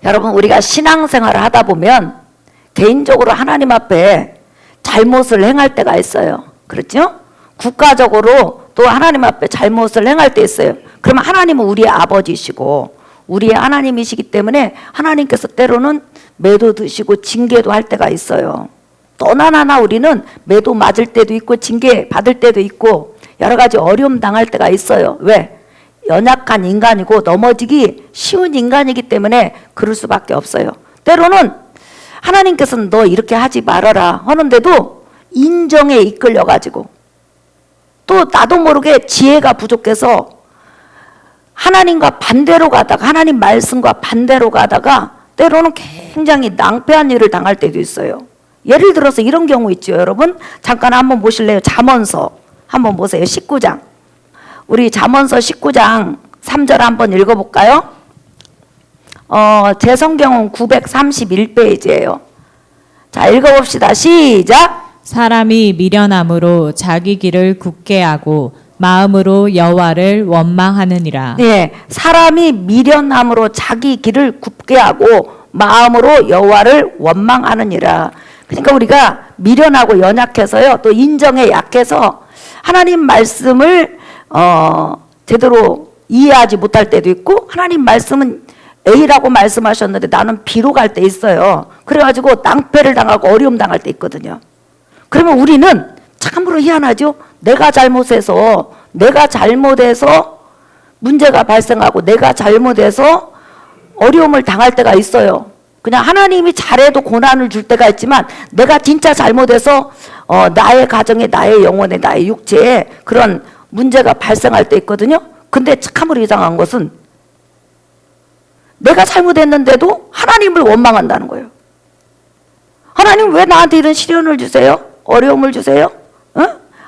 여러분, 우리가 신앙생활을 하다 보면 개인적으로 하나님 앞에 잘못을 행할 때가 있어요. 그렇죠? 국가적으로 또 하나님 앞에 잘못을 행할 때 있어요. 그러면 하나님은 우리의 아버지시고 우리의 하나님이시기 때문에 하나님께서 때로는 매도 드시고 징계도 할 때가 있어요. 또 하나 우리는 매도 맞을 때도 있고 징계 받을 때도 있고 여러 가지 어려움 당할 때가 있어요. 왜? 연약한 인간이고 넘어지기 쉬운 인간이기 때문에 그럴 수밖에 없어요. 때로는 하나님께서는 너 이렇게 하지 말아라 하는데도 인정에 이끌려가지고 또 나도 모르게 지혜가 부족해서 하나님과 반대로 가다가 하나님 말씀과 반대로 가다가 때로는 굉장히 낭패한 일을 당할 때도 있어요. 예를 들어서 이런 경우 있죠. 여러분 잠깐 한번 보실래요? 잠언서 한번 보세요. 19장. 우리 잠언서 19장 3절 한번 읽어볼까요? 제 성경은 931페이지예요. 자, 읽어봅시다. 시작. 사람이 미련함으로 자기 길을 굳게 하고 마음으로 여호와를 원망하느니라. 네, 사람이 미련함으로 자기 길을 굽게 하고 마음으로 여호와를 원망하느니라. 그러니까 우리가 미련하고 연약해서요, 또 인정에 약해서 하나님 말씀을 제대로 이해하지 못할 때도 있고 하나님 말씀은 A라고 말씀하셨는데 나는 B로 갈 때 있어요. 그래가지고 낭패를 당하고 어려움 당할 때 있거든요. 그러면 우리는 참으로 희한하죠. 내가 잘못해서 문제가 발생하고 내가 잘못해서 어려움을 당할 때가 있어요. 그냥 하나님이 잘해도 고난을 줄 때가 있지만 내가 진짜 잘못해서 나의 가정에 나의 영혼에 나의 육체에 그런 문제가 발생할 때 있거든요. 근데 참으로 이상한 것은 내가 잘못했는데도 하나님을 원망한다는 거예요. 하나님 왜 나한테 이런 시련을 주세요? 어려움을 주세요?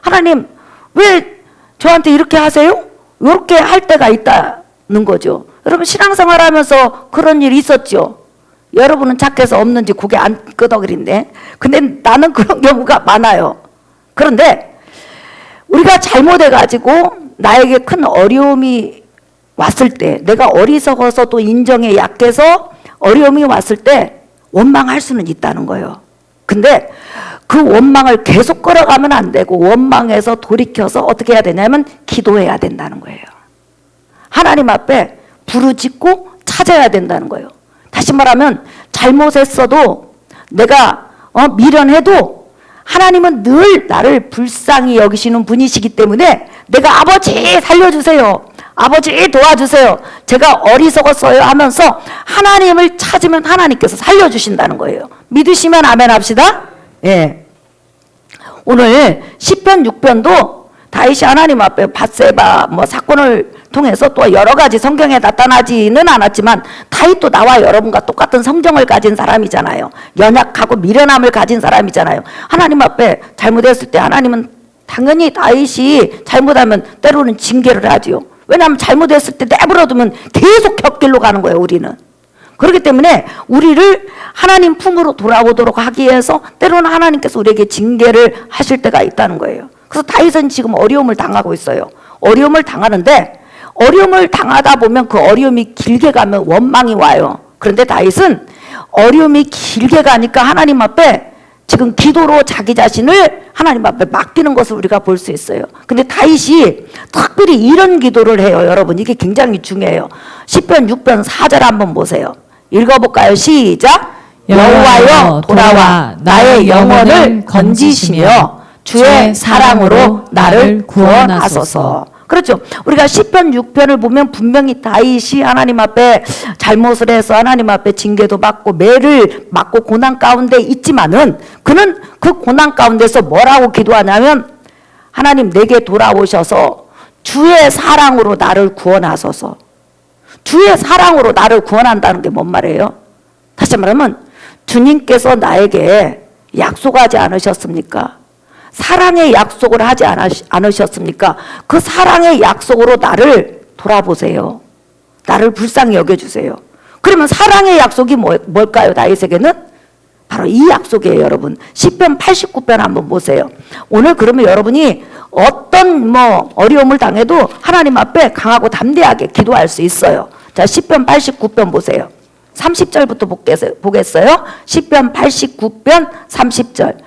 하나님 왜 저한테 이렇게 하세요? 이렇게 할 때가 있다는 거죠. 여러분 신앙생활 하면서 그런 일이 있었죠. 여러분은 착해서 없는지 고개 안 끄덕이는데 근데 나는 그런 경우가 많아요. 그런데 우리가 잘못해가지고 나에게 큰 어려움이 왔을 때 내가 어리석어서 또 인정에 약해서 어려움이 왔을 때 원망할 수는 있다는 거예요. 근데 그 원망을 계속 끌어가면 안 되고 원망해서 돌이켜서 어떻게 해야 되냐면 기도해야 된다는 거예요. 하나님 앞에 부르짖고 찾아야 된다는 거예요. 다시 말하면 잘못했어도 내가 미련해도 하나님은 늘 나를 불쌍히 여기시는 분이시기 때문에 내가 아버지 살려주세요. 아버지 도와주세요. 제가 어리석었어요 하면서 하나님을 찾으면 하나님께서 살려주신다는 거예요. 믿으시면 아멘 합시다. 예. 오늘 시편 6편도 다윗이 하나님 앞에 밧세바 사건을 통해서 또 여러 가지 성경에 나타나지는 않았지만 다윗도 나와 여러분과 똑같은 성정을 가진 사람이잖아요. 연약하고 미련함을 가진 사람이잖아요. 하나님 앞에 잘못했을 때 하나님은 당연히 다윗이 잘못하면 때로는 징계를 하지요. 왜냐하면 잘못했을 때 내버려두면 계속 곁길로 가는 거예요. 우리는. 그렇기 때문에 우리를 하나님 품으로 돌아오도록 하기 위해서 때로는 하나님께서 우리에게 징계를 하실 때가 있다는 거예요. 그래서 다윗은 지금 어려움을 당하고 있어요. 어려움을 당하는데 어려움을 당하다 보면 그 어려움이 길게 가면 원망이 와요. 그런데 다윗은 어려움이 길게 가니까 하나님 앞에 지금 기도로 자기 자신을 하나님 앞에 맡기는 것을 우리가 볼 수 있어요. 근데 다윗이 특별히 이런 기도를 해요. 여러분 이게 굉장히 중요해요. 시편 6편 4절 한번 보세요. 읽어볼까요? 시작. 여호와여 돌아와 나의 영혼을 건지시며 주의 사랑으로 나를 구원하소서. 그렇죠. 우리가 시편 6편을 보면 분명히 다윗이 하나님 앞에 잘못을 해서 하나님 앞에 징계도 받고 매를 맞고 고난 가운데 있지만은 그는 그 고난 가운데서 뭐라고 기도하냐면 하나님 내게 돌아오셔서 주의 사랑으로 나를 구원하소서. 주의 사랑으로 나를 구원한다는 게 뭔 말이에요? 다시 말하면 주님께서 나에게 약속하지 않으셨습니까? 사랑의 약속을 하지 않으셨습니까? 그 사랑의 약속으로 나를 돌아보세요. 나를 불쌍히 여겨주세요. 그러면 사랑의 약속이 뭘까요? 다윗에게는? 바로 이 약속이에요. 여러분 시편 89편 한번 보세요. 오늘 그러면 여러분이 어떤 어려움을 당해도 하나님 앞에 강하고 담대하게 기도할 수 있어요. 자 시편 89편 보세요. 30절부터 보겠어요. 시편 89편 30절.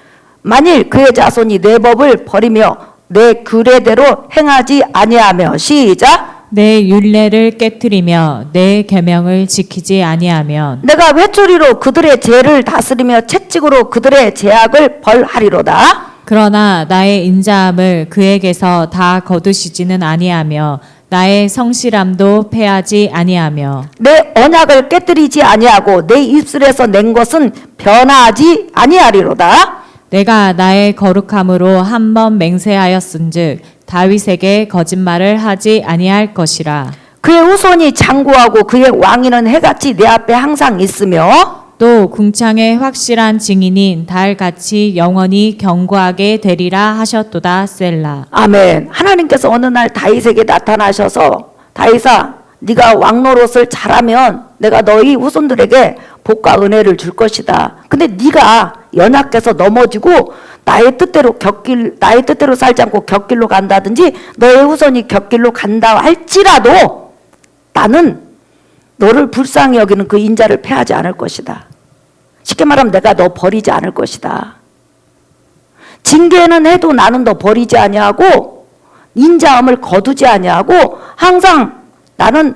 만일 그의 자손이 내 법을 버리며 내 규례대로 행하지 아니하며, 시작. 내 율례를 깨뜨리며 내 계명을 지키지 아니하면 내가 회초리로 그들의 죄를 다스리며 채찍으로 그들의 죄악을 벌하리로다. 그러나 나의 인자함을 그에게서 다 거두시지는 아니하며 나의 성실함도 패하지 아니하며 내 언약을 깨뜨리지 아니하고 내 입술에서 낸 것은 변하지 아니하리로다. 내가 나의 거룩함으로 한 번 맹세하였은즉 다윗에게 거짓말을 하지 아니할 것이라. 그의 후손이 장구하고 그의 왕위는 해같이 내 앞에 항상 있으며 또 궁창의 확실한 증인인 달같이 영원히 견고하게 되리라 하셨도다. 셀라. 아멘. 하나님께서 어느 날 다윗에게 나타나셔서 다윗아, 네가 왕 노릇을 잘하면 내가 너희 후손들에게 복과 은혜를 줄 것이다. 근데 네가 연약해서 넘어지고 나의 뜻대로 살지 않고 곁길로 간다든지 너의 후손이 곁길로 간다 할지라도 나는 너를 불쌍히 여기는 그 인자를 패하지 않을 것이다. 쉽게 말하면 내가 너 버리지 않을 것이다. 징계는 해도 나는 너 버리지 아니하고 인자함을 거두지 아니하고 항상 나는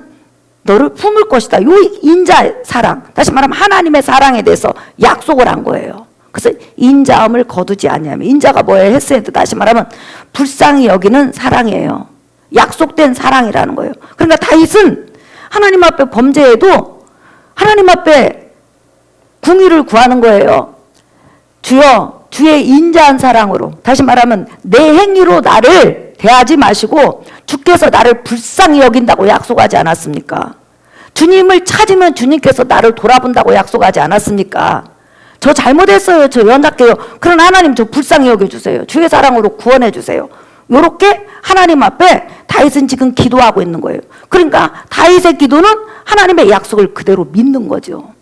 너를 품을 것이다. 요 인자 사랑, 다시 말하면 하나님의 사랑에 대해서 약속을 한 거예요. 그래서 인자함을 거두지 아니하면, 인자가 뭐예요? 헤세드, 다시 말하면 불쌍히 여기는 사랑이에요. 약속된 사랑이라는 거예요. 그러니까 다윗은 하나님 앞에 범죄해도 하나님 앞에 궁의를 구하는 거예요. 주여, 주의 인자한 사랑으로, 다시 말하면 내 행위로 나를 대하지 마시고 주께서 나를 불쌍히 여긴다고 약속하지 않았습니까? 주님을 찾으면 주님께서 나를 돌아본다고 약속하지 않았습니까? 저 잘못했어요. 저 연약해요. 그러나 하나님 저 불쌍히 여겨주세요. 주의 사랑으로 구원해 주세요. 요렇게 하나님 앞에 다윗은 지금 기도하고 있는 거예요. 그러니까 다윗의 기도는 하나님의 약속을 그대로 믿는 거죠.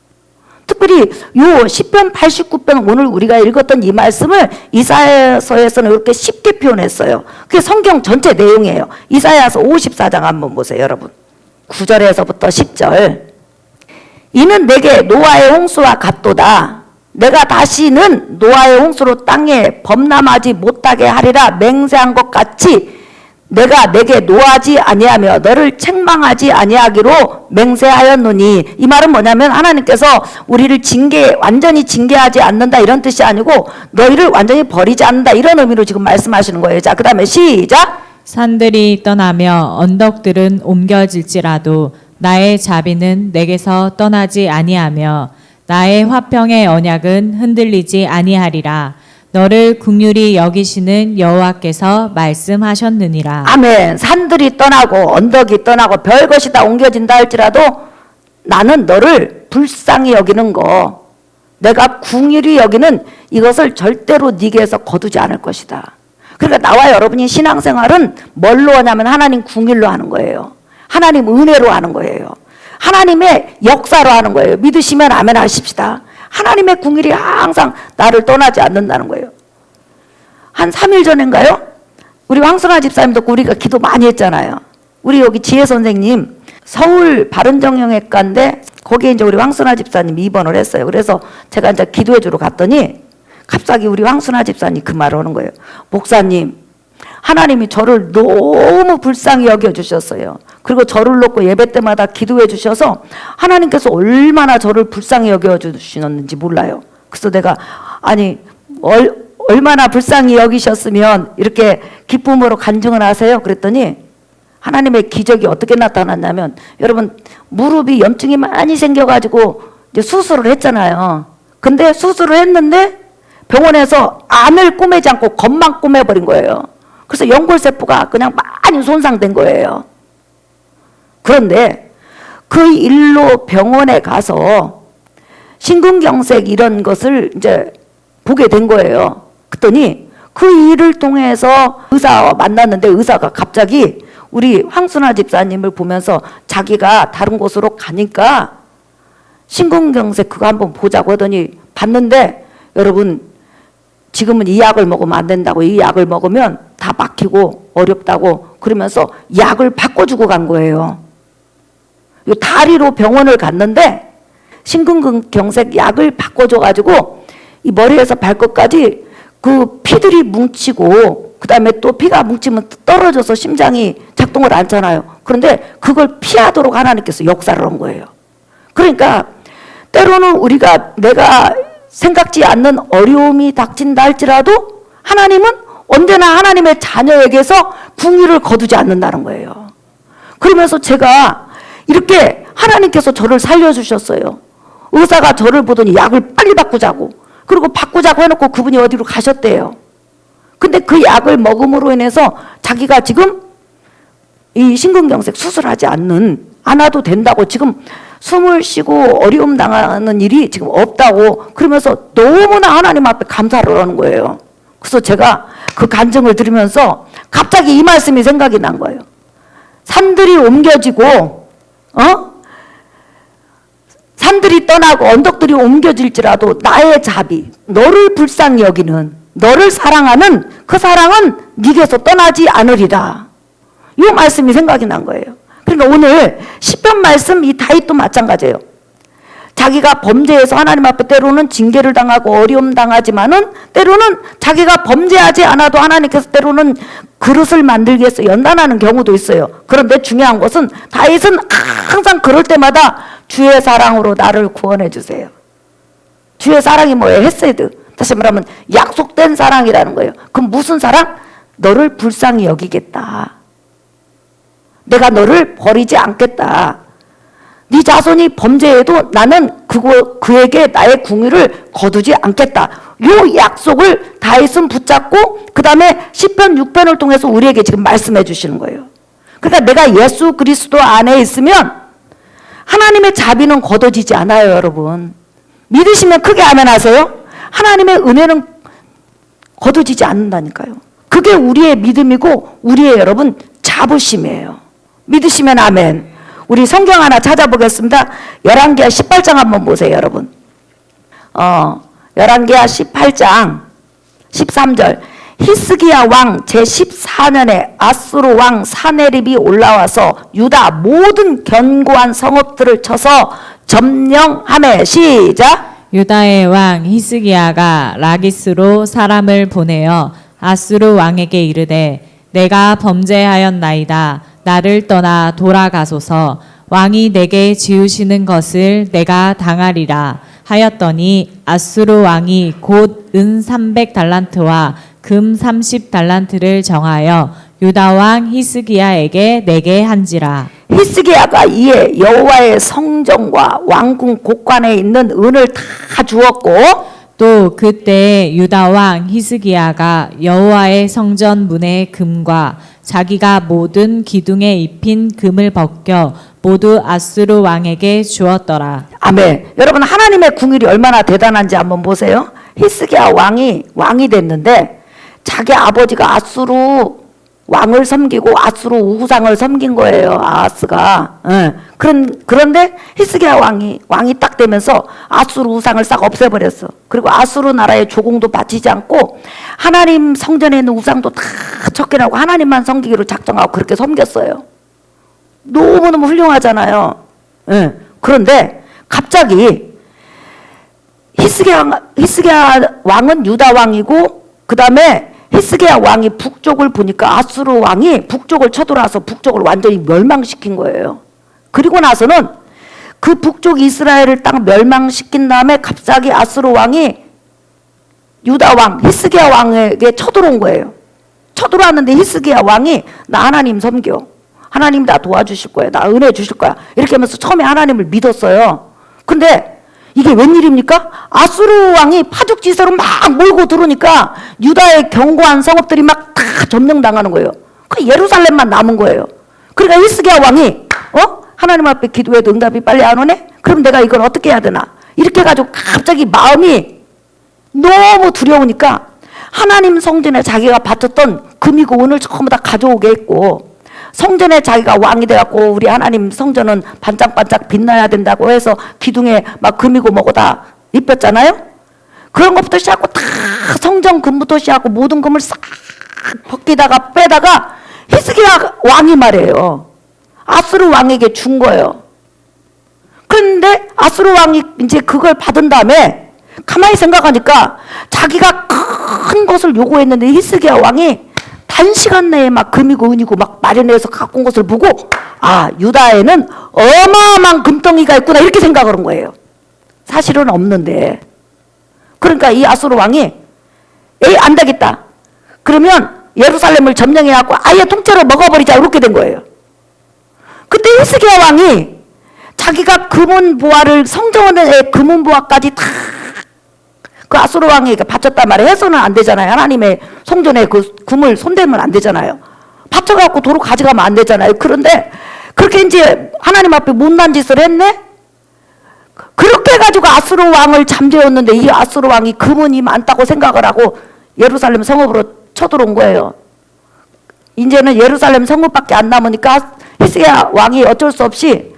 특별히 요 시편 89편 오늘 우리가 읽었던 이 말씀을 이사야서에서는 이렇게 쉽게 표현했어요. 그게 성경 전체 내용이에요. 이사야서 54장 한번 보세요, 여러분. 9절에서부터 10절. 이는 내게 노아의 홍수와 같도다. 내가 다시는 노아의 홍수로 땅에 범람하지 못하게 하리라 맹세한 것 같이 내가 내게 노하지 아니하며 너를 책망하지 아니하기로 맹세하였노니. 이 말은 뭐냐면 하나님께서 우리를 완전히 징계하지 않는다 이런 뜻이 아니고 너희를 완전히 버리지 않는다 이런 의미로 지금 말씀하시는 거예요. 자, 그 다음에 시작. 산들이 떠나며 언덕들은 옮겨질지라도 나의 자비는 내게서 떠나지 아니하며 나의 화평의 언약은 흔들리지 아니하리라. 너를 긍휼히 여기시는 여호와께서 말씀하셨느니라. 아멘. 산들이 떠나고 언덕이 떠나고 별것이 다 옮겨진다 할지라도 나는 너를 불쌍히 여기는 거, 내가 긍휼히 여기는 이것을 절대로 네게서 거두지 않을 것이다. 그러니까 나와 여러분이 신앙생활은 뭘로 하냐면 하나님 긍휼로 하는 거예요. 하나님 은혜로 하는 거예요. 하나님의 역사로 하는 거예요. 믿으시면 아멘 하십시다. 하나님의 긍휼이 항상 나를 떠나지 않는다는 거예요. 한 3일 전인가요? 우리 황순아 집사님 듣고 우리가 기도 많이 했잖아요. 우리 여기 지혜 선생님 서울 바른정형외과인데 거기에 이제 우리 황순아 집사님 입원을 했어요. 그래서 제가 이제 기도해 주러 갔더니 갑자기 우리 황순아 집사님 그 말을 하는 거예요. 목사님, 하나님이 저를 너무 불쌍히 여겨주셨어요. 그리고 저를 놓고 예배 때마다 기도해 주셔서 하나님께서 얼마나 저를 불쌍히 여겨주시는지 몰라요. 그래서 내가 아니 얼마나 불쌍히 여기셨으면 이렇게 기쁨으로 간증을 하세요? 그랬더니 하나님의 기적이 어떻게 나타났냐면, 여러분 무릎이 염증이 많이 생겨가지고 이제 수술을 했잖아요. 근데 수술을 했는데 병원에서 암을 꼬매지 않고 겉만 꼬매버린 거예요. 그래서 연골세포가 그냥 많이 손상된 거예요. 그런데 그 일로 병원에 가서 심근경색 이런 것을 이제 보게 된 거예요. 그랬더니 그 일을 통해서 의사와 만났는데 의사가 갑자기 우리 황순아 집사님을 보면서 자기가 다른 곳으로 가니까 심근경색 그거 한번 보자고 하더니 봤는데, 여러분 지금은 이 약을 먹으면 안 된다고, 이 약을 먹으면 다 막히고 어렵다고 그러면서 약을 바꿔주고 간 거예요. 요 다리로 병원을 갔는데 심근경색 약을 바꿔줘가지고 이 머리에서 발끝까지 그 피들이 뭉치고 그 다음에 또 피가 뭉치면 떨어져서 심장이 작동을 않잖아요. 그런데 그걸 피하도록 하나님께서 역사를 한 거예요. 그러니까 때로는 우리가 내가 생각지 않는 어려움이 닥친다 할지라도 하나님은 언제나 하나님의 자녀에게서 궁유를 거두지 않는다는 거예요. 그러면서 제가 이렇게 하나님께서 저를 살려주셨어요. 의사가 저를 보더니 약을 빨리 바꾸자고, 그리고 바꾸자고 해놓고 그분이 어디로 가셨대요. 근데 그 약을 먹음으로 인해서 자기가 지금 이 심근경색 수술하지 않아도 된다고, 지금 숨을 쉬고 어려움 당하는 일이 지금 없다고, 그러면서 너무나 하나님 앞에 감사를 하는 거예요. 그래서 제가 그 간증을 들으면서 갑자기 이 말씀이 생각이 난 거예요. 산들이 옮겨지고 산들이 떠나고 언덕들이 옮겨질지라도 나의 자비, 너를 불쌍히 여기는, 너를 사랑하는 그 사랑은 네게서 떠나지 않으리라. 이 말씀이 생각이 난 거예요. 그러니까 오늘 시편 말씀 이 다윗도 마찬가지예요. 자기가 범죄해서 하나님 앞에 때로는 징계를 당하고 어려움 당하지만은 때로는 자기가 범죄하지 않아도 하나님께서 때로는 그릇을 만들기 위해서 연단하는 경우도 있어요. 그런데 중요한 것은 다윗은 항상 그럴 때마다 주의 사랑으로 나를 구원해 주세요. 주의 사랑이 뭐예요? 헤세드. 다시 말하면 약속된 사랑이라는 거예요. 그럼 무슨 사랑? 너를 불쌍히 여기겠다. 내가 너를 버리지 않겠다. 네 자손이 범죄해도 나는 그에게 나의 궁유를 거두지 않겠다. 이 약속을 다윗은 붙잡고 그 다음에 시편 6편을 통해서 우리에게 지금 말씀해 주시는 거예요. 그러니까 내가 예수 그리스도 안에 있으면 하나님의 자비는 거둬지지 않아요, 여러분. 믿으시면 크게 아멘 하세요. 하나님의 은혜는 거둬지지 않는다니까요. 그게 우리의 믿음이고 우리의 여러분 자부심이에요. 믿으시면 아멘. 우리 성경 하나 찾아보겠습니다. 열왕기하 18장 한번 보세요, 여러분. 열왕기하 18장 13절. 히스기야 왕 제14년에 아수르 왕 사네립이 올라와서 유다 모든 견고한 성읍들을 쳐서 점령하매. 시작. 유다의 왕 히스기야가 라기스로 사람을 보내어 아수르 왕에게 이르되 내가 범죄하였나이다. 나를 떠나 돌아가소서. 왕이 내게 지으시는 것을 내가 당하리라 하였더니 아수르 왕이 곧 은 300달란트와 금 30달란트를 정하여 유다 왕 히스기야에게 내게 한지라. 히스기야가 이에 여호와의 성전과 왕궁 곳간에 있는 은을 다 주었고, 또 그때 유다 왕 히스기야가 여호와의 성전 문의 금과 자기가 모든 기둥에 입힌 금을 벗겨 모두 아수르 왕에게 주었더라. 아멘. 여러분, 하나님의 궁율이 얼마나 대단한지 한번 보세요. 히스기야 왕이 됐는데 자기 아버지가 아수르 왕을 섬기고 아수르 우상을 섬긴 거예요, 아하스가. 그런데 히스기야 왕이 딱 되면서 아수르 우상을 싹 없애버렸어. 그리고 아수르 나라의 조공도 바치지 않고 하나님 성전에 있는 우상도 다 척결하고 하나님만 섬기기로 작정하고 그렇게 섬겼어요. 너무너무 훌륭하잖아요. 그런데 갑자기 히스기야 왕은 유다 왕이고, 그 다음에 히스기야 왕이 북쪽을 보니까 아수르 왕이 북쪽을 쳐들어와서 북쪽을 완전히 멸망시킨 거예요. 그리고 나서는 그 북쪽 이스라엘을 딱 멸망시킨 다음에 갑자기 아수르 왕이 유다 왕 히스기야 왕에게 쳐들어온 거예요. 쳐들어왔는데 히스기야 왕이 나 하나님 섬겨. 하나님 나 도와주실 거야. 나 은혜 주실 거야. 이렇게 하면서 처음에 하나님을 믿었어요. 근데 이게 웬일입니까? 아수르 왕이 파죽지세로 막 몰고 들어오니까 유다의 견고한 성읍들이 막 다 점령당하는 거예요. 그 예루살렘만 남은 거예요. 그러니까 히스기야 왕이 하나님 앞에 기도해도 응답이 빨리 안 오네? 그럼 내가 이걸 어떻게 해야 되나? 이렇게 해가지고 갑자기 마음이 너무 두려우니까 하나님 성전에 자기가 바쳤던 금이고 은을 전부 다 가져오게 했고, 성전에 자기가 왕이 돼갖고 우리 하나님 성전은 반짝반짝 빛나야 된다고 해서 기둥에 막 금이고 뭐고 다 입혔잖아요. 그런 것부터 시작하고 다 성전 금부터 시작하고 모든 금을 싹 벗기다가 빼다가 히스기야 왕이 말이에요, 아수르 왕에게 준 거예요. 그런데 아수르 왕이 이제 그걸 받은 다음에 가만히 생각하니까 자기가 큰 것을 요구했는데 히스기야 왕이 단시간 내에 막 금이고 은이고 막 마련해서 갖고 온 것을 보고 아, 유다에는 어마어마한 금덩이가 있구나 이렇게 생각을 한 거예요. 사실은 없는데. 그러니까 이 아수르 왕이 에이 안 되겠다. 그러면 예루살렘을 점령해갖고 아예 통째로 먹어버리자 이렇게 된 거예요. 근데 히스기야 왕이 자기가 금은보화를 성전의 금은보화까지 다 그 아수르 왕에게 바쳤단 말이에요. 해서는 안 되잖아요. 하나님의 성전에 그 금을 손대면 안 되잖아요. 바쳐갖고 도로 가져가면 안 되잖아요. 그런데 그렇게 이제 하나님 앞에 못난 짓을 했네? 그렇게 해가지고 아수르 왕을 잠재웠는데 이 아수르 왕이 금은이 많다고 생각을 하고 예루살렘 성읍으로 쳐들어온 거예요. 이제는 예루살렘 성읍밖에 안 남으니까 히스기야 왕이 어쩔 수 없이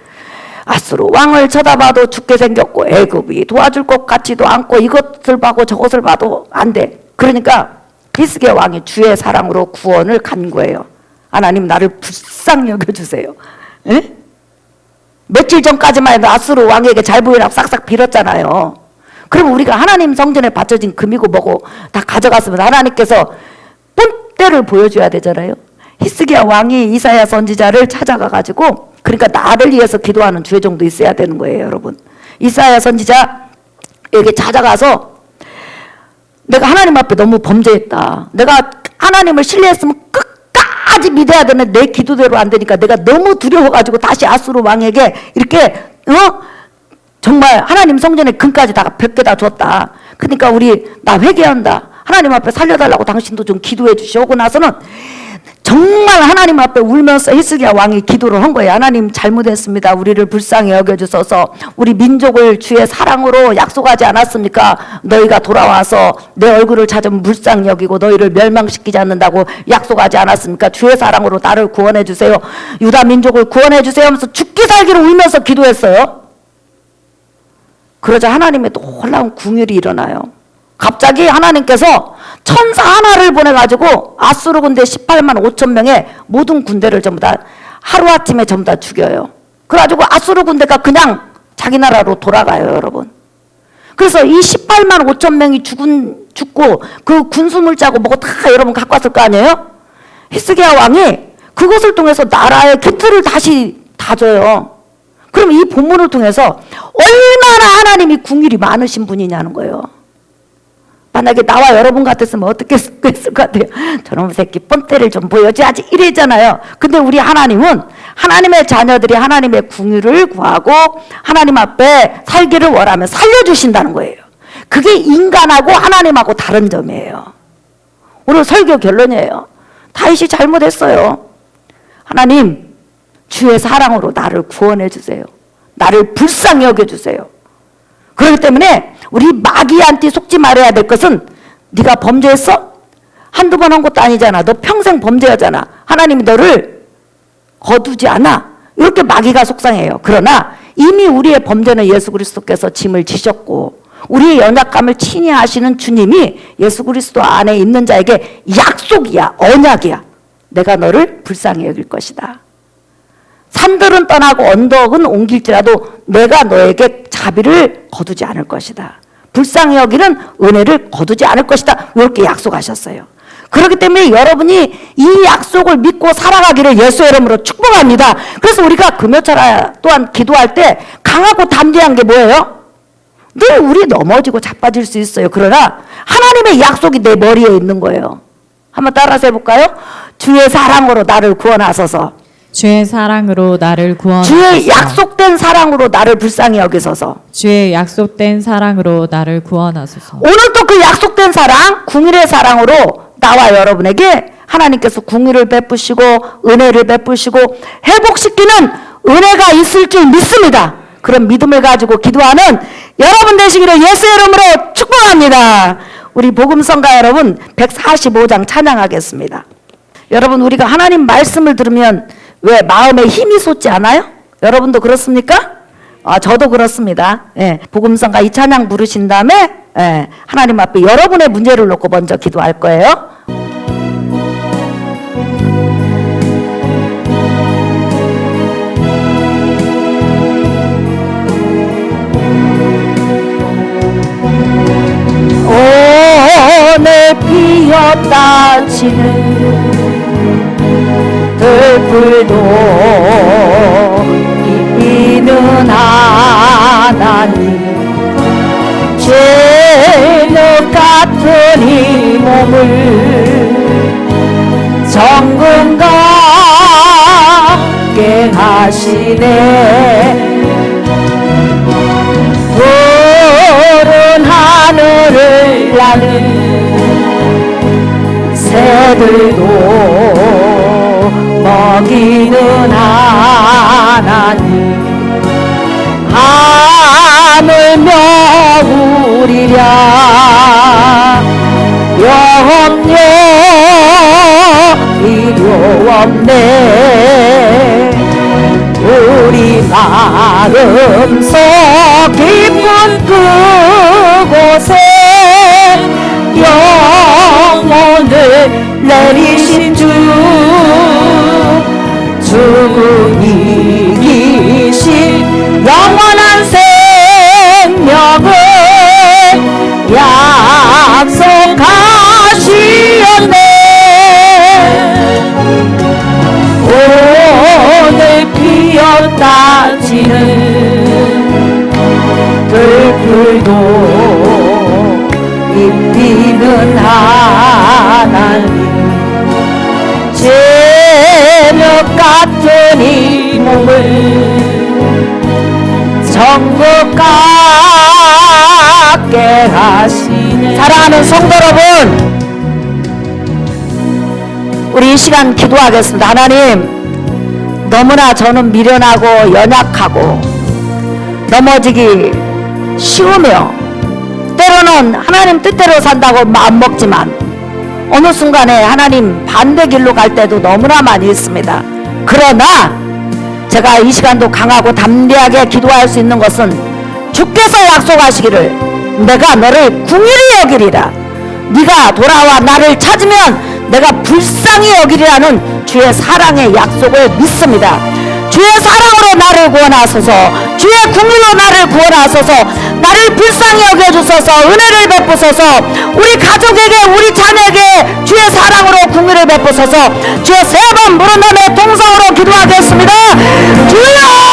아수르 왕을 쳐다봐도 죽게 생겼고 애굽이 도와줄 것 같지도 않고 이것을 봐도 저것을 봐도 안 돼. 그러니까 히스기야 왕이 주의 사랑으로 구원을 간구해요. 하나님 나를 불쌍히 여겨주세요. 에? 며칠 전까지만 해도 아수르 왕에게 잘 보이라고 싹싹 빌었잖아요. 그럼 우리가 하나님 성전에 바쳐진 금이고 뭐고 다 가져갔으면 하나님께서 본때를 보여줘야 되잖아요. 히스기야 왕이 이사야 선지자를 찾아가가지고 그러니까 나를 위해서 기도하는 죄정도 있어야 되는 거예요, 여러분. 이사야 선지자에게 찾아가서 내가 하나님 앞에 너무 범죄했다. 내가 하나님을 신뢰했으면 끝까지 믿어야 되는데 내 기도대로 안 되니까 내가 너무 두려워가지고 다시 아수르 왕에게 이렇게 정말 하나님 성전에 금까지 다 100개 줬다. 그러니까 나 회개한다. 하나님 앞에 살려달라고 당신도 좀 기도해 주시오. 고 나서는 정말 하나님 앞에 울면서 히스기야 왕이 기도를 한 거예요. 하나님 잘못했습니다. 우리를 불쌍히 여겨주셔서 우리 민족을 주의 사랑으로 약속하지 않았습니까? 너희가 돌아와서 내 얼굴을 찾으면 불쌍히 여기고 너희를 멸망시키지 않는다고 약속하지 않았습니까? 주의 사랑으로 나를 구원해 주세요. 유다 민족을 구원해 주세요 하면서 죽기 살기로 울면서 기도했어요. 그러자 하나님의 놀라운 궁율이 일어나요. 갑자기 하나님께서 천사 하나를 보내가지고 아수르 군대 18만 5천 명의 모든 군대를 전부 다 하루아침에 전부 다 죽여요. 그래가지고 아수르 군대가 그냥 자기 나라로 돌아가요, 여러분. 그래서 이 18만 5천 명이 죽고 그 군수물 짜고 뭐고 다 여러분 갖고 왔을 거 아니에요? 히스기야 왕이 그것을 통해서 나라의 기틀을 다시 다져요. 그럼 이 본문을 통해서 얼마나 하나님이 궁율이 많으신 분이냐는 거예요. 만약에 나와 여러분 같았으면 어떻게 했을 것 같아요? 저놈 새끼 뻔때를 좀 보여줘야지 이랬잖아요. 근데 우리 하나님은 하나님의 자녀들이 하나님의 궁유를 구하고 하나님 앞에 살기를 원하면 살려주신다는 거예요. 그게 인간하고 하나님하고 다른 점이에요. 오늘 설교 결론이에요. 다윗이 잘못했어요. 하나님 주의 사랑으로 나를 구원해 주세요. 나를 불쌍히 여겨주세요. 그렇기 때문에 우리 마귀한테 속지 말아야 될 것은 네가 범죄했어? 한두 번 한 것도 아니잖아. 너 평생 범죄하잖아. 하나님이 너를 거두지 않아. 이렇게 마귀가 속상해요. 그러나 이미 우리의 범죄는 예수 그리스도께서 짐을 지셨고 우리의 연약감을 친히 아시는 주님이 예수 그리스도 안에 있는 자에게 약속이야. 언약이야. 내가 너를 불쌍히 여길 것이다. 산들은 떠나고 언덕은 옮길지라도 내가 너에게 자비를 거두지 않을 것이다. 불쌍히 여기는 은혜를 거두지 않을 것이다. 이렇게 약속하셨어요. 그렇기 때문에 여러분이 이 약속을 믿고 살아가기를 예수의 이름으로 축복합니다. 그래서 우리가 금요철 또한 기도할 때 강하고 담대한 게 뭐예요? 늘 우리 넘어지고 자빠질 수 있어요. 그러나 하나님의 약속이 내 머리에 있는 거예요. 한번 따라서 해볼까요? 주의 사랑으로 나를 구원하소서. 주의 사랑으로 나를 구원하소서. 주의 약속된 사랑으로 나를 불쌍히 여기소서. 주의 약속된 사랑으로 나를 구원하소서. 오늘도 그 약속된 사랑, 궁일의 사랑으로 나와 여러분에게 하나님께서 궁일을 베푸시고 은혜를 베푸시고 회복시키는 은혜가 있을 줄 믿습니다. 그런 믿음을 가지고 기도하는 여러분 되시기를 예수의 이름으로 축복합니다. 우리 복음성가 여러분 145장 찬양하겠습니다. 여러분 우리가 하나님 말씀을 들으면 왜 마음에 힘이 솟지 않아요? 여러분도 그렇습니까? 저도 그렇습니다. 예, 복음성가 이 찬양 부르신 다음에 하나님 앞에 여러분의 문제를 놓고 먼저 기도할 거예요. 피었다 지는 들불도 이비는 하나님 죄악 같은 이 몸을 정금과 함께 하시네 푸른 하늘을 나는 새들도 먹이는 하나님 하늘며 우리랴 영원요 필요 없네 우리 마음속 깊은 그곳에 영혼을 내리신 주 죽음이 이기신 영원한 생명을 약속하시었네 오늘 피었다 지는 들풀도 입히는 하나님 죄악 같은 이 몸을 천국 같게 하시네 사랑하는 성도 여러분 우리 이 시간 기도하겠습니다. 하나님 너무나 저는 미련하고 연약하고 넘어지기 쉬우며 때로는 하나님 뜻대로 산다고 마음먹지만 어느 순간에 하나님 반대 길로 갈 때도 너무나 많이 있습니다. 그러나 제가 이 시간도 강하고 담대하게 기도할 수 있는 것은 주께서 약속하시기를 내가 너를 궁일히 여기리라 네가 돌아와 나를 찾으면 내가 불쌍히 여기리라는 주의 사랑의 약속을 믿습니다. 주의 사랑으로 나를 구원하소서 주의 궁일로 나를 구원하소서 나를 불쌍히 여겨주소서 은혜를 베푸소서 우리 가족에게 우리 자녀에게 주의 사랑으로 궁일을 베푸소서 주여 세 번 부른 다음에 통성으로 기도하겠습니다. 주여